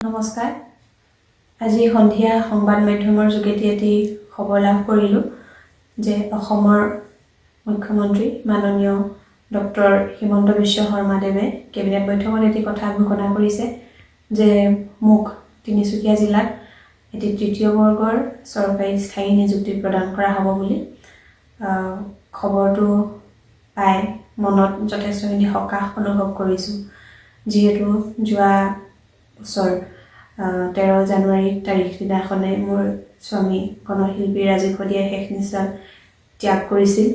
নমস্কাৰ। আজি সন্ধিয়া সংবাদ মাধ্যমৰ যোগেদি এটি খবৰ লাভ কৰিলোঁ যে অসমৰ মুখ্যমন্ত্ৰী মাননীয় ডক্টৰ হিমন্ত বিশ্ব শৰ্মাদেৱে কেবিনেট বৈঠকত এটি কথা ঘোষণা কৰিছে যে মোক তিনিচুকীয়া জিলাত এটি তৃতীয় বৰ্গৰ চৰকাৰী স্থায়ী নিযুক্তি প্ৰদান কৰা হ'ব বুলি খবৰটো পাই মনত যথেষ্টখিনি সকাহ অনুভৱ কৰিছোঁ। যিহেতু যোৱা বছৰ 13 জানুৱাৰী তাৰিখ দিনাখনে মোৰ স্বামী গণশিল্পী ৰাজীৱ শদিয়াই শেষ নিশ্বাস ত্যাগ কৰিছিল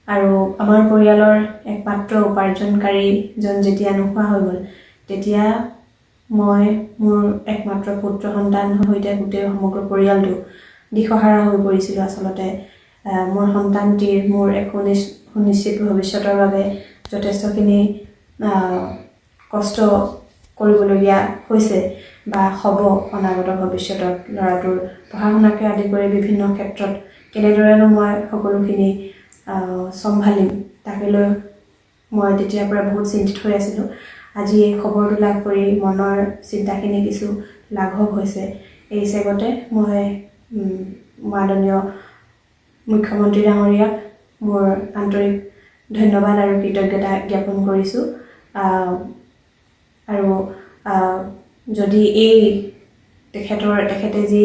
আৰু আমাৰ পৰিয়ালৰ একমাত্ৰ উপাৰ্জনকাৰীজন যেতিয়া নোহোৱা হৈ গ'ল তেতিয়া মই মোৰ একমাত্ৰ পুত্ৰ সন্তানৰ সৈতে গোটেই সমগ্ৰ পৰিয়ালটো দিশহাৰা হৈ পৰিছিলোঁ। আচলতে মোৰ সন্তানটিৰ মোৰ এক সুনিশ্চিত ভৱিষ্যতৰ বাবে যথেষ্টখিনি কষ্ট কৰিবলগীয়া হৈছে বা হ'ব অনাগত ভৱিষ্যতত ল'ৰাটোৰ পঢ়া শুনাকে আদি কৰি বিভিন্ন ক্ষেত্ৰত কেনেদৰেনো মই সকলোখিনি চম্ভালিম তাকে লৈ মই তেতিয়াৰ পৰা বহুত চিন্তিত হৈ আছিলোঁ। আজি এই খবৰটো লাভ কৰি মনৰ চিন্তাখিনি কিছু লাঘৱ হৈছে। এই হিচাপতে মই মাননীয় মুখ্যমন্ত্ৰী ডাঙৰীয়াক মোৰ আন্তৰিক ধন্যবাদ আৰু কৃতজ্ঞতা জ্ঞাপন কৰিছোঁ। আৰু যদি এই তেখেতে যি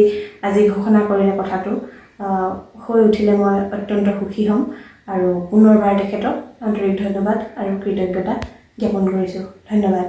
আজি ঘোষণা কৰিলে কথাটো হৈ উঠিলে মই অত্যন্ত সুখী হ'ম আৰু পুনৰবাৰ তেখেতক আন্তৰিক ধন্যবাদ আৰু কৃতজ্ঞতা জ্ঞাপন কৰিছোঁ। ধন্যবাদ।